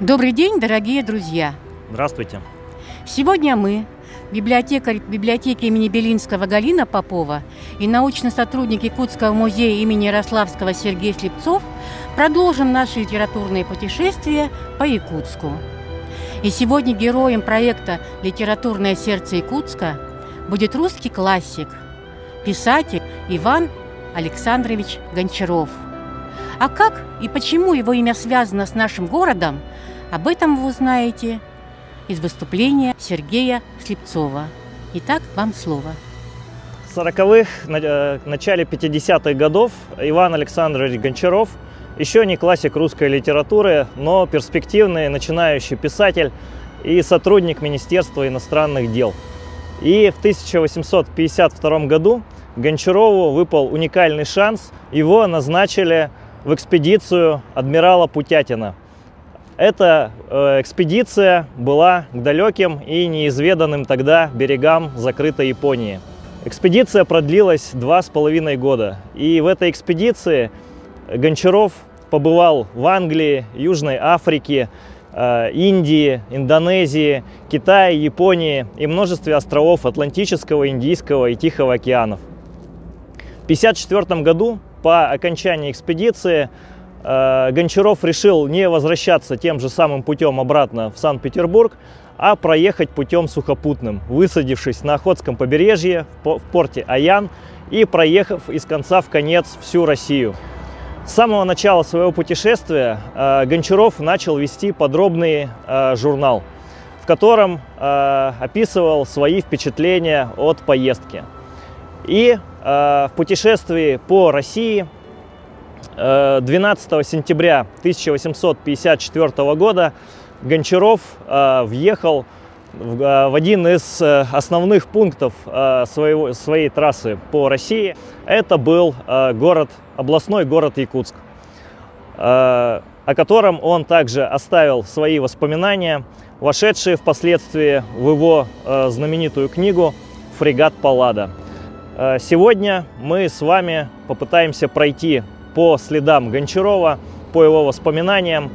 Добрый день, дорогие друзья! Здравствуйте! Сегодня мы, библиотекарь библиотеки имени Белинского Галина Попова и научный сотрудник Якутского музея имени Ярославского Сергей Слепцов, продолжим наше литературное путешествие по Якутску. И сегодня героем проекта «Литературное сердце Якутска» будет русский классик, писатель Иван Александрович Гончаров. А как и почему его имя связано с нашим городом, об этом вы узнаете из выступления Сергея Слепцова. Итак, вам слово. В 40-х, начале 50-х годов Иван Александрович Гончаров, еще не классик русской литературы, но перспективный начинающий писатель и сотрудник Министерства иностранных дел. И в 1852 году Гончарову выпал уникальный шанс, его назначили в экспедицию адмирала Путятина. Эта экспедиция была к далеким и неизведанным тогда берегам закрытой Японии. Экспедиция продлилась 2,5 года. И в этой экспедиции Гончаров побывал в Англии, Южной Африке, Индии, Индонезии, Китае, Японии и множестве островов Атлантического, Индийского и Тихого океанов. В 1954 году, по окончании экспедиции, Гончаров решил не возвращаться тем же самым путем обратно в Санкт-Петербург, а проехать путем сухопутным, высадившись на Охотском побережье в порте Аян и проехав из конца в конец всю Россию. С самого начала своего путешествия Гончаров начал вести подробный журнал, в котором описывал свои впечатления от поездки. И в путешествии по России 12 сентября 1854 года Гончаров въехал в один из основных пунктов своей трассы по России. Это был областной город Якутск, о котором он также оставил свои воспоминания, вошедшие впоследствии в его знаменитую книгу «Фрегат Паллада». Сегодня мы с вами попытаемся пройти по следам Гончарова, по его воспоминаниям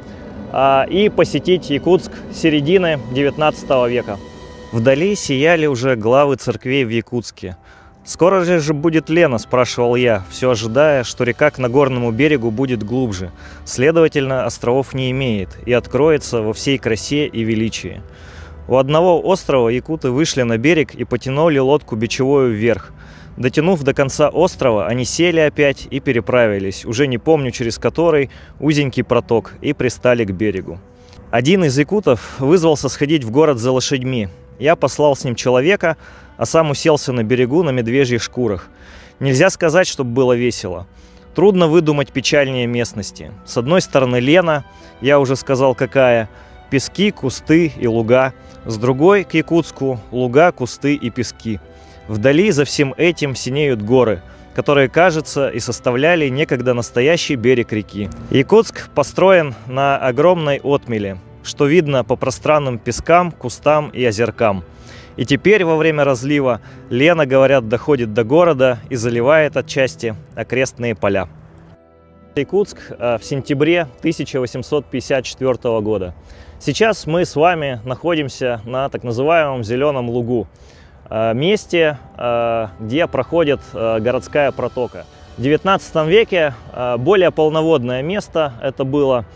и посетить Якутск середины XIX века. Вдали сияли уже главы церквей в Якутске. «Скоро же будет Лена?» – спрашивал я, все ожидая, что река к Нагорному берегу будет глубже, следовательно, островов не имеет и откроется во всей красе и величии. У одного острова якуты вышли на берег и потянули лодку бичевою вверх. Дотянув до конца острова, они сели опять и переправились, уже не помню через который, узенький проток, и пристали к берегу. Один из якутов вызвался сходить в город за лошадьми. Я послал с ним человека, а сам уселся на берегу на медвежьих шкурах. Нельзя сказать, чтобы было весело. Трудно выдумать печальнее местности. С одной стороны Лена, я уже сказал какая, пески, кусты и луга. С другой к Якутску луга, кусты и пески. Вдали за всем этим синеют горы, которые, кажется, и составляли некогда настоящий берег реки. Якутск построен на огромной отмели, что видно по пространным пескам, кустам и озеркам. И теперь во время разлива Лена, говорят, доходит до города и заливает отчасти окрестные поля. Якутск в сентябре 1854 года. Сейчас мы с вами находимся на так называемом Зеленом лугу, месте, где проходит городская протока. В XIX веке более полноводное место это было,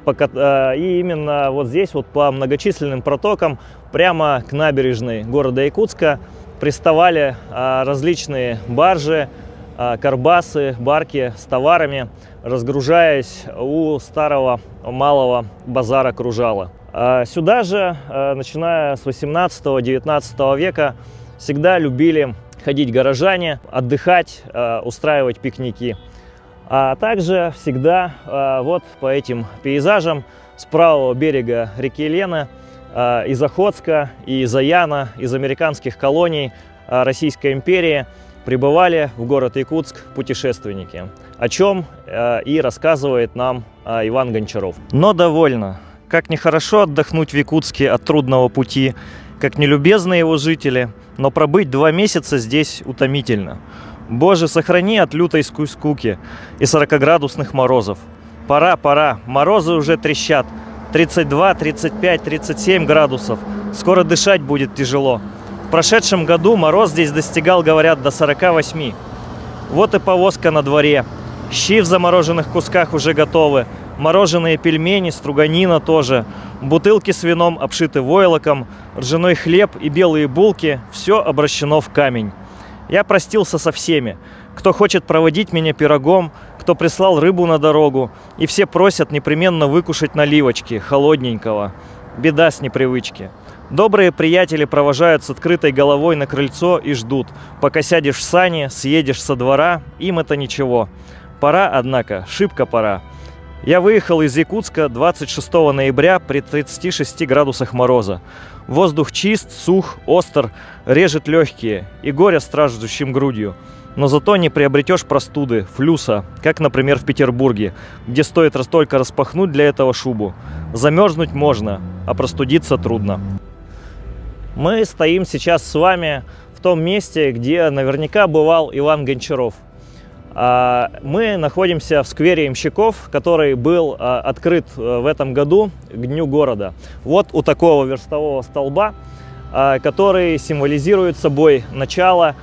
и именно вот здесь вот по многочисленным протокам прямо к набережной города Якутска приставали различные баржи, карбасы, барки с товарами, разгружаясь у старого малого базара Кружала. Сюда же, начиная с 18-19 века, всегда любили ходить горожане, отдыхать, устраивать пикники. А также всегда вот по этим пейзажам с правого берега реки Лены, из Охотска и из Аяна, из американских колоний Российской империи прибывали в город Якутск путешественники, о чем и рассказывает нам Иван Гончаров. Но довольно. Как нехорошо отдохнуть в Якутске от трудного пути, как нелюбезны его жители, но пробыть 2 месяца здесь утомительно. Боже, сохрани от лютой скуки и 40-градусных морозов. Пора, морозы уже трещат, 32, 35, 37 градусов. Скоро дышать будет тяжело. В прошедшем году мороз здесь достигал, говорят, до 48. Вот и повозка на дворе. Щи в замороженных кусках уже готовы. Мороженые пельмени, струганина тоже. Бутылки с вином обшиты войлоком. Ржаной хлеб и белые булки. Все обращено в камень. Я простился со всеми. Кто хочет проводить меня пирогом, кто прислал рыбу на дорогу. И все просят непременно выкушать наливочки, холодненького. Беда с непривычки. Добрые приятели провожают с открытой головой на крыльцо и ждут, пока сядешь в сани, съедешь со двора, им это ничего. Пора, однако, шибко пора. Я выехал из Якутска 26 ноября при 36 градусах мороза. Воздух чист, сух, остр, режет легкие и горе страждущим грудью. Но зато не приобретешь простуды, флюса, как, например, в Петербурге, где стоит только распахнуть для этого шубу. Замерзнуть можно, а простудиться трудно. Мы стоим сейчас с вами в том месте, где наверняка бывал Иван Гончаров. Мы находимся в сквере Ямщиков, который был открыт в этом году к Дню города. Вот у такого верстового столба, который символизирует собой начало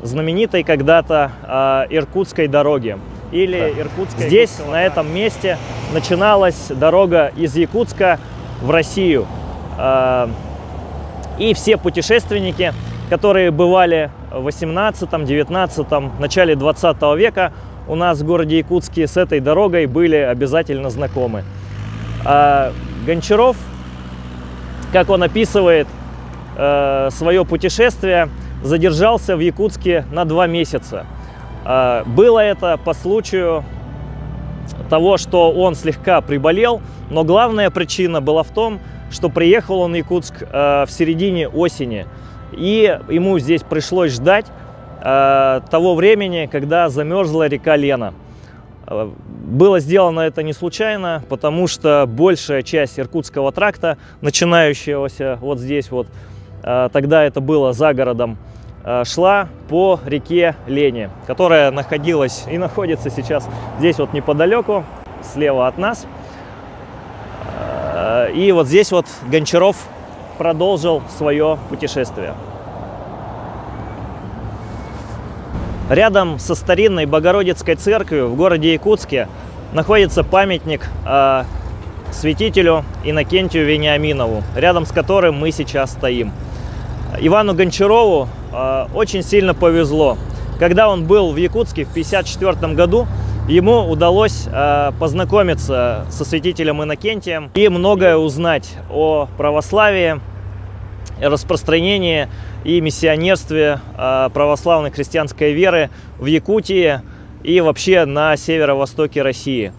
знаменитой когда-то Иркутской дороги. Или Иркутской. Здесь, на этом месте, начиналась дорога из Якутска в Россию. И все путешественники, которые бывали в 18-19, начале 20 века у нас в городе Якутске, с этой дорогой были обязательно знакомы. Гончаров, как он описывает свое путешествие, задержался в Якутске на 2 месяца. Было это по случаю того, что он слегка приболел, но главная причина была в том, что приехал он в Якутск в середине осени, и ему здесь пришлось ждать того времени, когда замерзла река Лена. Было сделано это не случайно, потому что большая часть Иркутского тракта, начинающегося вот здесь вот, тогда это было за городом, шла по реке Лене, которая находилась и находится сейчас здесь вот неподалеку, слева от нас. И вот здесь вот Гончаров продолжил свое путешествие. Рядом со старинной Богородицкой церковью в городе Якутске находится памятник святителю Иннокентию Вениаминову, рядом с которым мы сейчас стоим. Ивану Гончарову очень сильно повезло. Когда он был в Якутске в 1954 году, ему удалось познакомиться со святителем Иннокентием и многое узнать о православии, распространении и миссионерстве православной христианской веры в Якутии и вообще на северо-востоке России.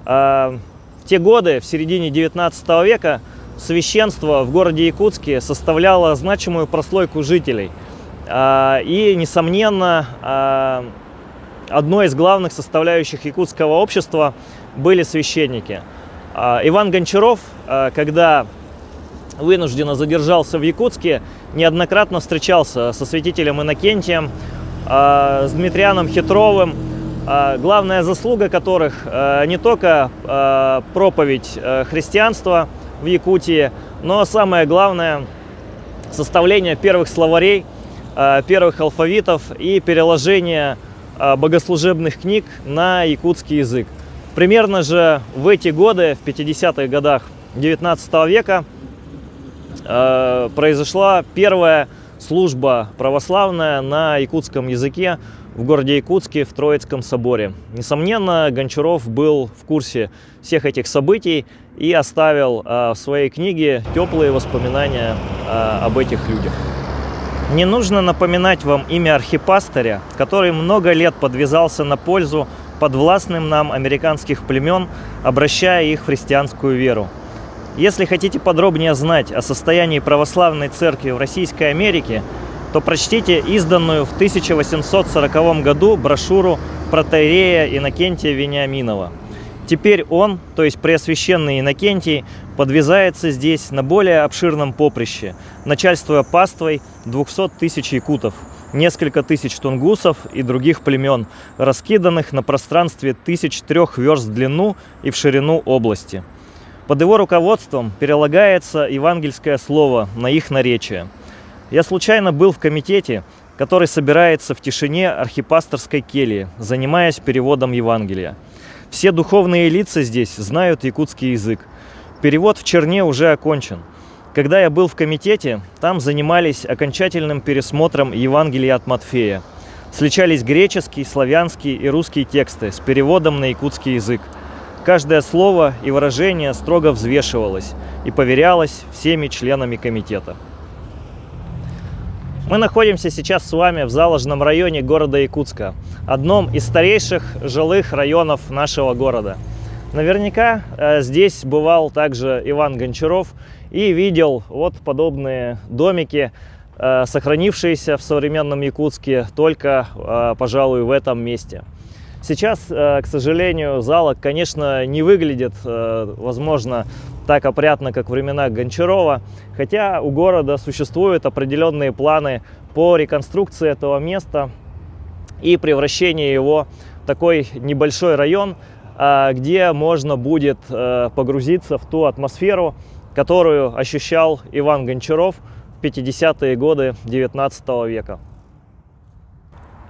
В те годы, в середине 19 века, священство в городе Якутске составляло значимую прослойку жителей. И, несомненно, одной из главных составляющих якутского общества были священники. Иван Гончаров, когда вынужденно задержался в Якутске, неоднократно встречался со святителем Иннокентием, с Дмитрианом Хитровым, главная заслуга которых не только проповедь христианства в Якутии, но самое главное — составление первых словарей, первых алфавитов и переложение богослужебных книг на якутский язык. Примерно же в эти годы, в 50-х годах 19 века, произошла первая служба православная на якутском языке в городе Якутске в Троицком соборе. Несомненно, Гончаров был в курсе всех этих событий и оставил в своей книге теплые воспоминания об этих людях. Не нужно напоминать вам имя архипастыря, который много лет подвязался на пользу подвластным нам американских племен, обращая их в христианскую веру. Если хотите подробнее знать о состоянии православной церкви в Российской Америке, то прочтите изданную в 1840 году брошюру протоиерея Иннокентия Вениаминова. Теперь он, то есть Преосвященный Иннокентий, подвязается здесь на более обширном поприще, начальствуя паствой 200 тысяч якутов, несколько тысяч тунгусов и других племен, раскиданных на пространстве 1003 верст в длину и в ширину области. Под его руководством перелагается евангельское слово на их наречие. Я случайно был в комитете, который собирается в тишине архипасторской кельи, занимаясь переводом Евангелия. Все духовные лица здесь знают якутский язык. Перевод в Черне уже окончен. Когда я был в комитете, там занимались окончательным пересмотром Евангелия от Матфея. Сличались греческий, славянский и русский тексты с переводом на якутский язык. Каждое слово и выражение строго взвешивалось и поверялось всеми членами комитета. Мы находимся сейчас с вами в Заложном районе города Якутска, одном из старейших жилых районов нашего города. Наверняка здесь бывал также Иван Гончаров и видел вот подобные домики, сохранившиеся в современном Якутске только, пожалуй, в этом месте. Сейчас, к сожалению, Залог, конечно, не выглядит, возможно, так опрятно, как в времена Гончарова, хотя у города существуют определенные планы по реконструкции этого места и превращению его в такой небольшой район, где можно будет погрузиться в ту атмосферу, которую ощущал Иван Гончаров в 50-е годы 19 века.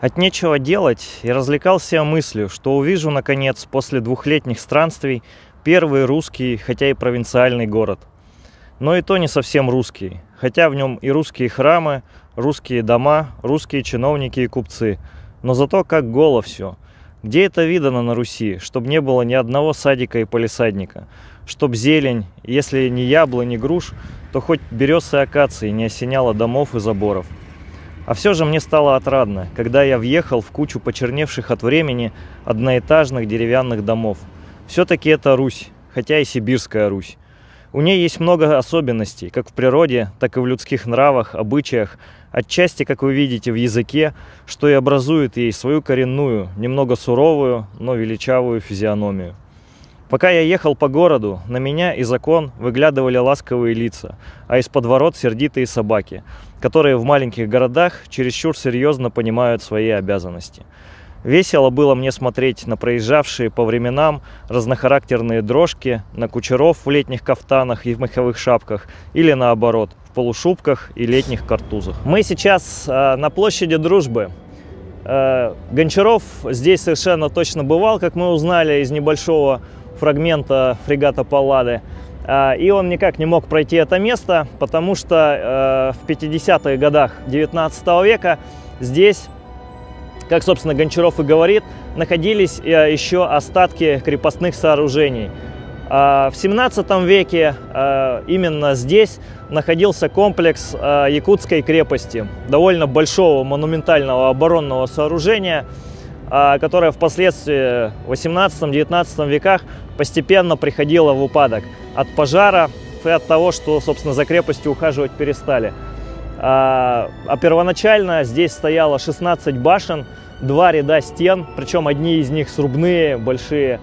От нечего делать я развлекался мыслью, что увижу, наконец, после двухлетних странствий, первый русский, хотя и провинциальный город. Но и то не совсем русский, хотя в нем и русские храмы, русские дома, русские чиновники и купцы. Но зато как голо все. Где это видано на Руси, чтобы не было ни одного садика и палисадника, чтоб зелень, если не яблонь, ни груш, то хоть берез и акации не осеняла домов и заборов. А все же мне стало отрадно, когда я въехал в кучу почерневших от времени одноэтажных деревянных домов. Все-таки это Русь, хотя и сибирская Русь. У ней есть много особенностей, как в природе, так и в людских нравах, обычаях, отчасти, как вы видите, в языке, что и образует ей свою коренную, немного суровую, но величавую физиономию. Пока я ехал по городу, на меня из окон выглядывали ласковые лица, а из-под ворот сердитые собаки, которые в маленьких городах чересчур серьезно понимают свои обязанности. Весело было мне смотреть на проезжавшие по временам разнохарактерные дрожки, на кучеров в летних кафтанах и в меховых шапках, или наоборот, в полушубках и летних картузах. Мы сейчас на площади Дружбы. Гончаров здесь совершенно точно бывал, как мы узнали из небольшого фрагмента фрегата Паллады. И он никак не мог пройти это место, потому что в 50-х годах 19 века здесь, как, собственно, Гончаров и говорит, находились еще остатки крепостных сооружений. В 17 веке именно здесь находился комплекс Якутской крепости, довольно большого монументального оборонного сооружения, которое впоследствии в 18-19 веках постепенно приходило в упадок от пожара и от того, что, собственно, за крепостью ухаживать перестали. А первоначально здесь стояло 16 башен, 2 ряда стен, причем одни из них срубные, большие.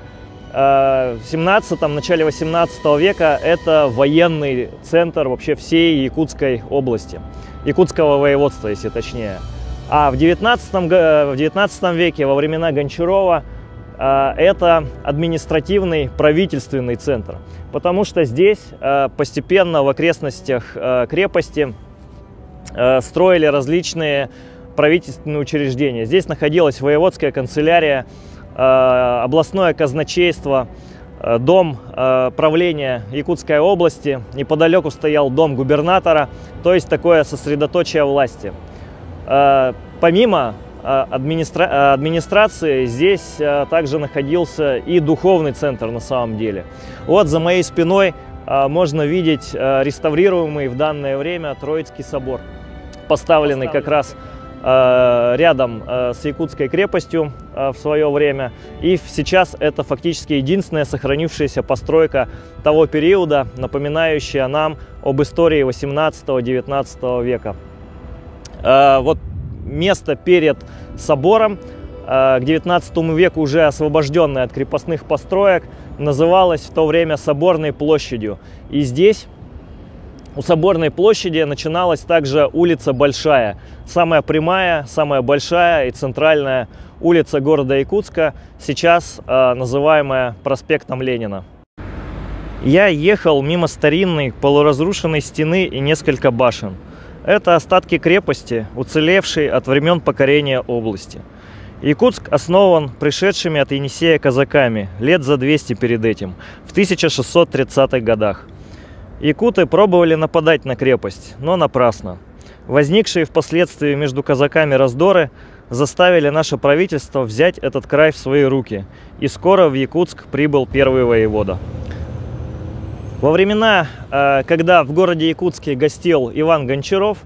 В 17-м, начале 18 века это военный центр вообще всей Якутской области, Якутского воеводства, если точнее. А в 19 веке, во времена Гончарова, это административный правительственный центр, потому что здесь постепенно в окрестностях крепости строили различные правительственные учреждения. Здесь находилась воеводская канцелярия, областное казначейство, дом правления Якутской области, неподалеку стоял дом губернатора, то есть такое сосредоточие власти. Помимо администрации здесь также находился и духовный центр на самом деле. Вот за моей спиной можно видеть реставрируемый в данное время Троицкий собор, поставленный как раз рядом с Якутской крепостью в свое время. И сейчас это фактически единственная сохранившаяся постройка того периода, напоминающая нам об истории 18-19 века. Вот место перед собором, к 19 веку уже освобожденное от крепостных построек, называлось в то время Соборной площадью. И здесь у Соборной площади начиналась также улица Большая, самая прямая, самая большая и центральная улица города Якутска, сейчас называемая проспектом Ленина. Я ехал мимо старинной полуразрушенной стены и несколько башен. Это остатки крепости, уцелевшей от времен покорения области. Якутск основан пришедшими от Енисея казаками лет за 200 перед этим, в 1630-х годах. Якуты пробовали нападать на крепость, но напрасно. Возникшие впоследствии между казаками раздоры заставили наше правительство взять этот край в свои руки, и скоро в Якутск прибыл первый воевода. Во времена, когда в городе Якутске гостил Иван Гончаров,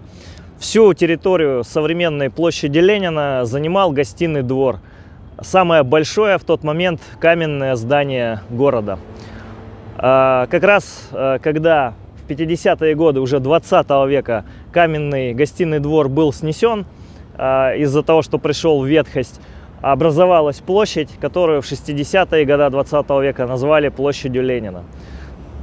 всю территорию современной площади Ленина занимал гостиный двор. Самое большое в тот момент каменное здание города. Как раз когда в 50-е годы уже 20 века каменный гостиный двор был снесен, из-за того, что пришел в ветхость, образовалась площадь, которую в 60-е годы 20 века назвали площадью Ленина.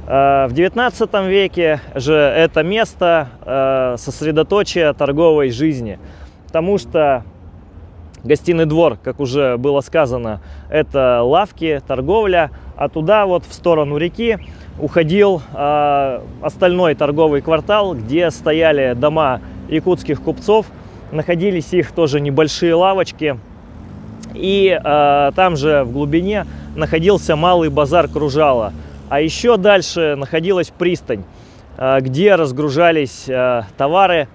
В 19 веке же это место сосредоточие торговой жизни, потому что гостиный двор, как уже было сказано, это лавки, торговля, а туда вот в сторону реки уходил остальной торговый квартал, где стояли дома якутских купцов, находились их тоже небольшие лавочки, и там же в глубине находился малый базар Кружала. А еще дальше находилась пристань, где разгружались товары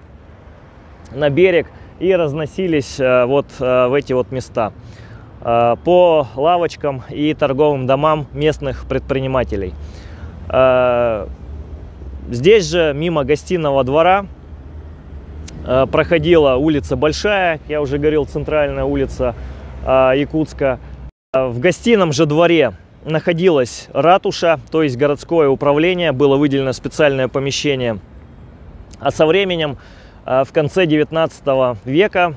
на берег и разносились вот в эти вот места по лавочкам и торговым домам местных предпринимателей. Здесь же мимо гостиного двора проходила улица Большая, я уже говорил, центральная улица Якутска. В гостином же дворе находилась ратуша, то есть городское управление, было выделено специальное помещение. А со временем, в конце 19 века,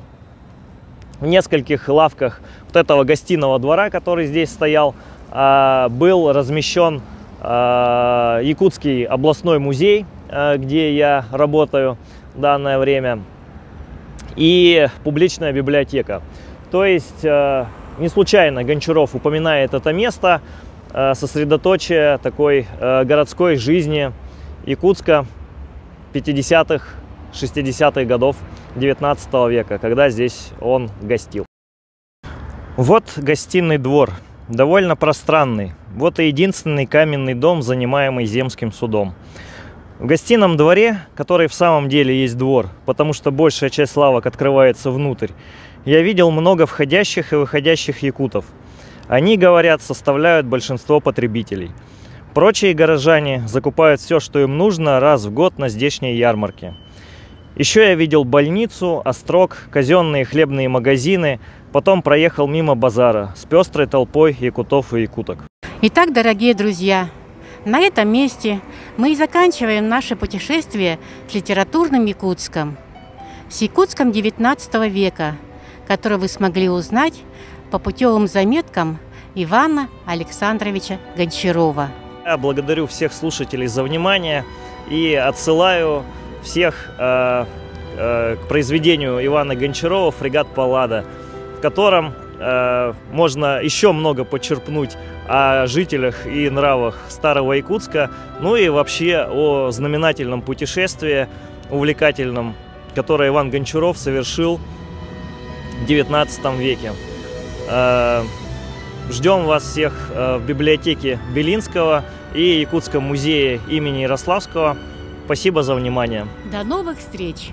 в нескольких лавках вот этого гостиного двора, который здесь стоял, был размещен Якутский областной музей, где я работаю в данное время, и публичная библиотека. То есть не случайно Гончаров упоминает это место, сосредоточие такой городской жизни Якутска 50-х, 60-х годов 19 века, когда здесь он гостил. Вот гостиный двор, довольно пространный. Вот и единственный каменный дом, занимаемый земским судом. В гостином дворе, который в самом деле есть двор, потому что большая часть лавок открывается внутрь, я видел много входящих и выходящих якутов. Они, говорят, составляют большинство потребителей. Прочие горожане закупают все, что им нужно, раз в год на здешней ярмарке. Еще я видел больницу, острог, казенные хлебные магазины, потом проехал мимо базара с пестрой толпой якутов и якуток. Итак, дорогие друзья, на этом месте мы и заканчиваем наше путешествие с литературным Якутском. С Якутском 19 века, который вы смогли узнать по путевым заметкам Ивана Александровича Гончарова. Я благодарю всех слушателей за внимание и отсылаю всех к произведению Ивана Гончарова «Фрегат Паллада», в котором можно еще много почерпнуть о жителях и нравах Старого Якутска, ну и вообще о знаменательном путешествии, увлекательном, которое Иван Гончаров совершил в 19 веке. Ждем вас всех в библиотеке Белинского и Якутском музее имени Ярославского. Спасибо за внимание. До новых встреч!